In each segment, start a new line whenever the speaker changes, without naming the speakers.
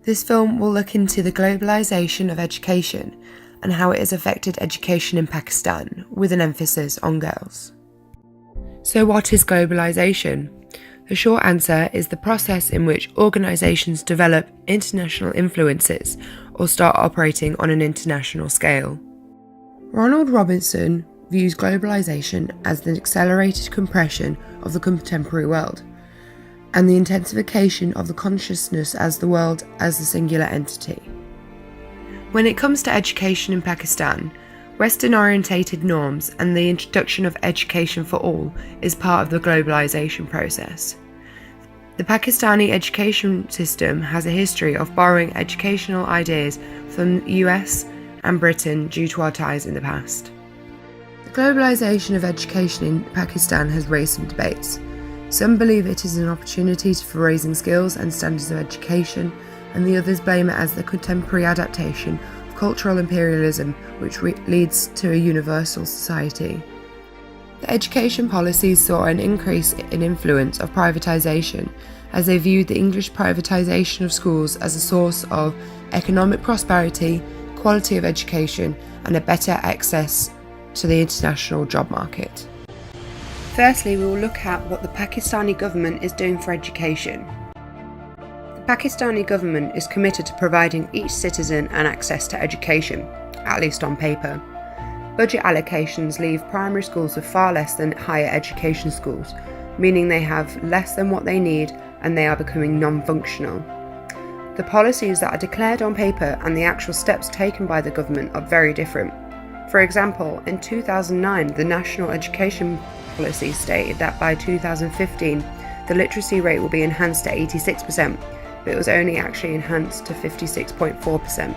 This film will look into the globalization of education and how it has affected education in Pakistan, with an emphasis on girls. So what is globalization? The short answer is the process in which organizations develop international influences or start operating on an international scale. Ronald Robinson views globalization as the accelerated compression of the contemporary world and the intensification of the consciousness as the world as a singular entity. When it comes to education in Pakistan, Western-orientated norms and the introduction of education for all is part of the globalization process. The Pakistani education system has a history of borrowing educational ideas from the US and Britain due to our ties in the past. The globalization of education in Pakistan has raised some debates. Some believe it is an opportunity for raising skills and standards of education, and the others blame it as the contemporary adaptation of cultural imperialism, which leads to a universal society. The education policies saw an increase in influence of privatisation, as they viewed the English privatisation of schools as a source of economic prosperity, quality of education, and a better access to the international job market. Firstly, we will look at what the Pakistani government is doing for education. The Pakistani government is committed to providing each citizen an access to education, at least on paper. Budget allocations leave primary schools with far less than higher education schools, meaning they have less than what they need and they are becoming non-functional. The policies that are declared on paper and the actual steps taken by the government are very different. For example, in 2009, the National Education Policy stated that by 2015, the literacy rate will be enhanced to 86%, but it was only actually enhanced to 56.4%.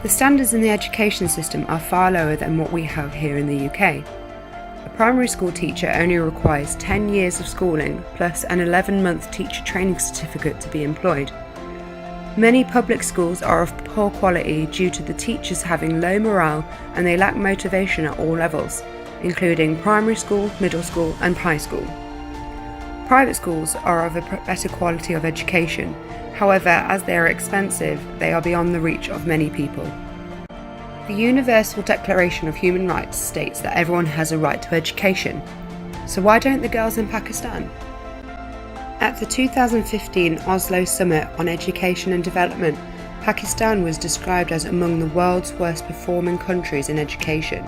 The standards in the education system are far lower than what we have here in the UK. A primary school teacher only requires 10 years of schooling plus an 11-month teacher training certificate to be employed. Many public schools are of poor quality due to the teachers having low morale and they lack motivation at all levels, including primary school, middle school and high school. Private schools are of a better quality of education. However, as they are expensive, they are beyond the reach of many people. The Universal Declaration of Human Rights states that everyone has a right to education. So why don't the girls in Pakistan? At the 2015 Oslo Summit on Education and Development, Pakistan was described as among the world's worst performing countries in education.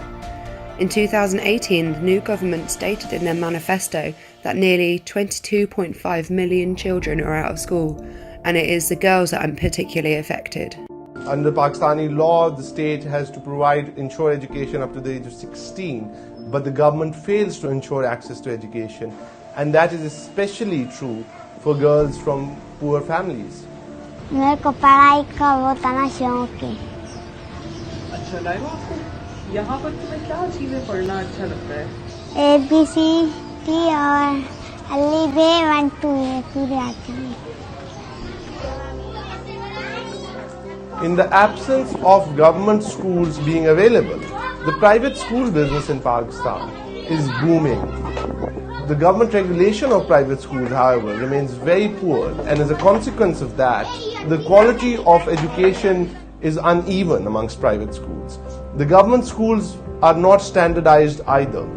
In 2018, the new government stated in their manifesto that nearly 22.5 million children are out of school, and it is the girls that are particularly affected.
Under Pakistani law, the state has to ensure education up to the age of 16, but the government fails to ensure access to education, and that is especially true for girls from poor families.
मेरे को पढ़ाई का बहुत ना शौक है।
अच्छा लाइवा आपको यहाँ पर तुम्हें क्या चीजें पढ़ना अच्छा लगता है?
ABCD और अली बे 1 2 पूरी आती है।
In the absence of government schools being available, the private school business in Pakistan is booming. The government regulation of private schools, however, remains very poor, and as a consequence of that, the quality of education is uneven amongst private schools. The government schools are not standardized either.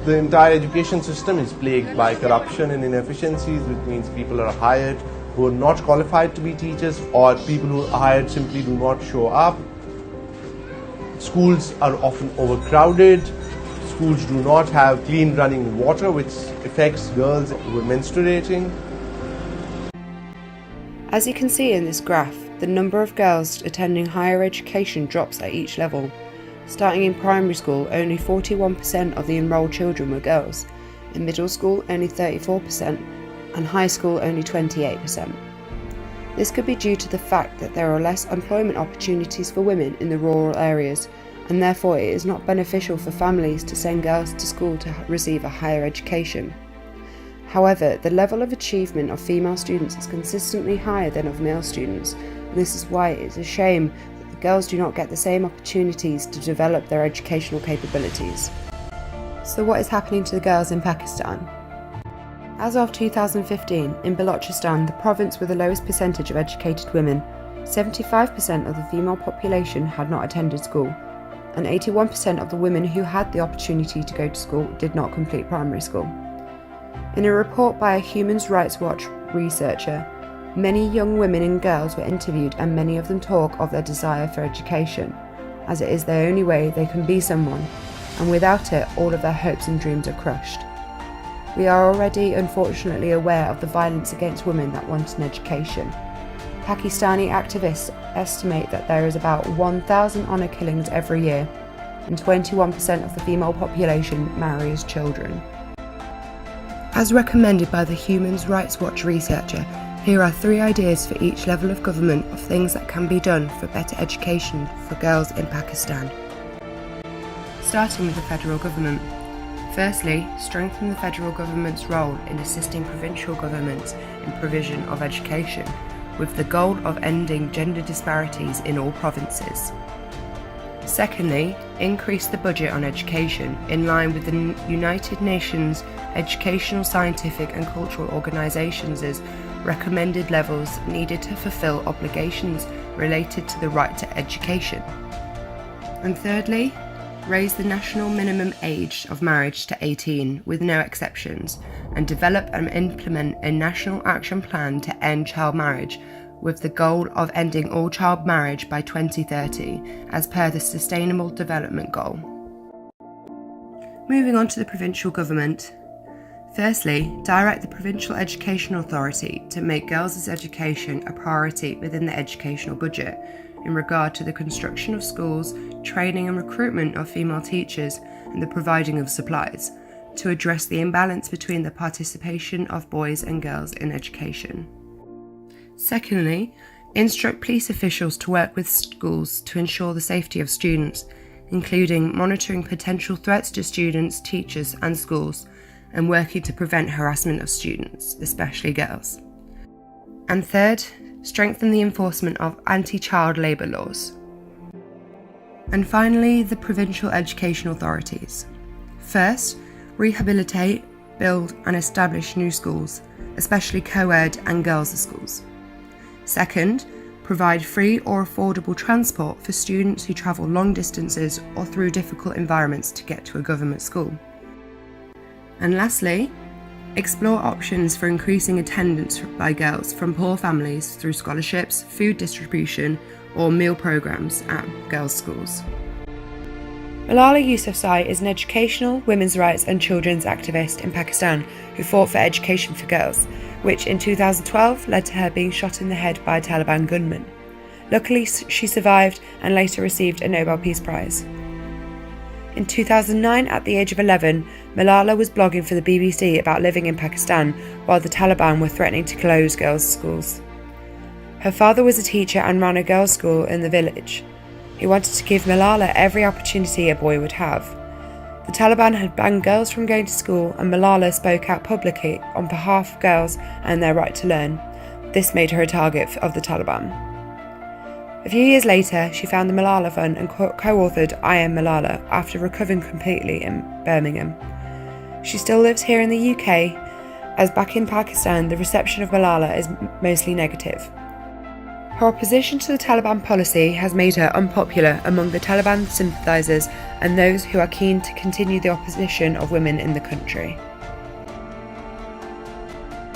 The entire education system is plagued by corruption and inefficiencies, which means people are hired who are not qualified to be teachers, or people who are hired simply do not show up. Schools are often overcrowded. Schools do not have clean running water, which affects girls who are menstruating.
As you can see in this graph, the number of girls attending higher education drops at each level. Starting in primary school, only 41% of the enrolled children were girls. In middle school, only 34%, and high school only 28%. This could be due to the fact that there are less employment opportunities for women in the rural areas, and therefore it is not beneficial for families to send girls to school to receive a higher education. However, the level of achievement of female students is consistently higher than of male students, and this is why it is a shame that the girls do not get the same opportunities to develop their educational capabilities. So what is happening to the girls in Pakistan? As of 2015, in Balochistan, the province with the lowest percentage of educated women, 75% of the female population had not attended school, and 81% of the women who had the opportunity to go to school did not complete primary school. In a report by a Human Rights Watch researcher, many young women and girls were interviewed, and many of them talk of their desire for education, as it is the only way they can be someone, and without it, all of their hopes and dreams are crushed. We are already unfortunately aware of the violence against women that want an education. Pakistani activists estimate that there is about 1,000 honour killings every year, and 21% of the female population marry as children. As recommended by the Human Rights Watch researcher, here are 3 ideas for each level of government of things that can be done for better education for girls in Pakistan. Starting with the federal government. Firstly, strengthen the federal government's role in assisting provincial governments in provision of education, with the goal of ending gender disparities in all provinces. Secondly, increase the budget on education in line with the United Nations Educational, Scientific and Cultural Organisations' recommended levels needed to fulfil obligations related to the right to education. And thirdly, raise the national minimum age of marriage to 18 with no exceptions, and develop and implement a national action plan to end child marriage with the goal of ending all child marriage by 2030 as per the Sustainable Development Goal. Moving on to the provincial government. Firstly, direct the Provincial Education Authority to make girls' education a priority within the educational budget in regard to the construction of schools, training and recruitment of female teachers, and the providing of supplies, to address the imbalance between the participation of boys and girls in education. Secondly, instruct police officials to work with schools to ensure the safety of students, including monitoring potential threats to students, teachers and schools, and working to prevent harassment of students, especially girls. And third, strengthen the enforcement of anti-child labour laws. And finally, the provincial education authorities. First, rehabilitate, build and establish new schools, especially co-ed and girls' schools. Second, provide free or affordable transport for students who travel long distances or through difficult environments to get to a government school. And lastly, explore options for increasing attendance by girls from poor families through scholarships, food distribution, or meal programs at girls' schools. Malala Yousafzai is an educational, women's rights and children's activist in Pakistan who fought for education for girls, which in 2012 led to her being shot in the head by a Taliban gunman. Luckily, she survived and later received a Nobel Peace Prize. In 2009, at the age of 11, Malala was blogging for the BBC about living in Pakistan while the Taliban were threatening to close girls' schools. Her father was a teacher and ran a girls' school in the village. He wanted to give Malala every opportunity a boy would have. The Taliban had banned girls from going to school, and Malala spoke out publicly on behalf of girls and their right to learn. This made her a target of the Taliban. A few years later, she found the Malala Fund and co-authored I Am Malala after recovering completely in Birmingham. She still lives here in the UK, as back in Pakistan the reception of Malala is mostly negative. Her opposition to the Taliban policy has made her unpopular among the Taliban sympathisers and those who are keen to continue the opposition of women in the country.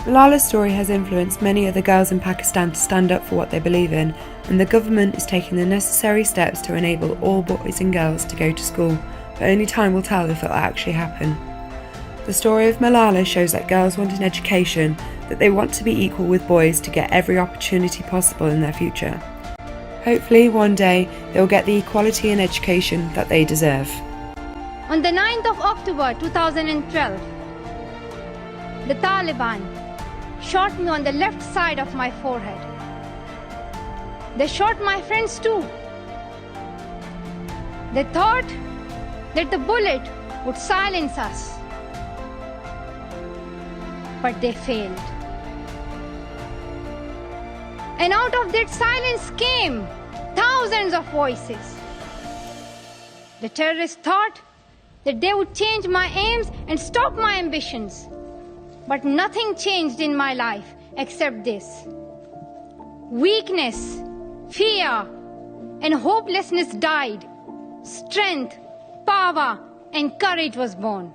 Malala's story has influenced many other girls in Pakistan to stand up for what they believe in, and the government is taking the necessary steps to enable all boys and girls to go to school, but only time will tell if it will actually happen. The story of Malala shows that girls want an education, that they want to be equal with boys to get every opportunity possible in their future. Hopefully one day they will get the equality and education that they deserve.
On the 9th of October 2012, the Taliban shot me on the left side of my forehead. They shot my friends too. They thought that the bullet would silence us, but they failed. And out of that silence came thousands of voices. The terrorists thought that they would change my aims and stop my ambitions. But nothing changed in my life except this. Weakness, fear, and hopelessness died. Strength, power, and courage was born.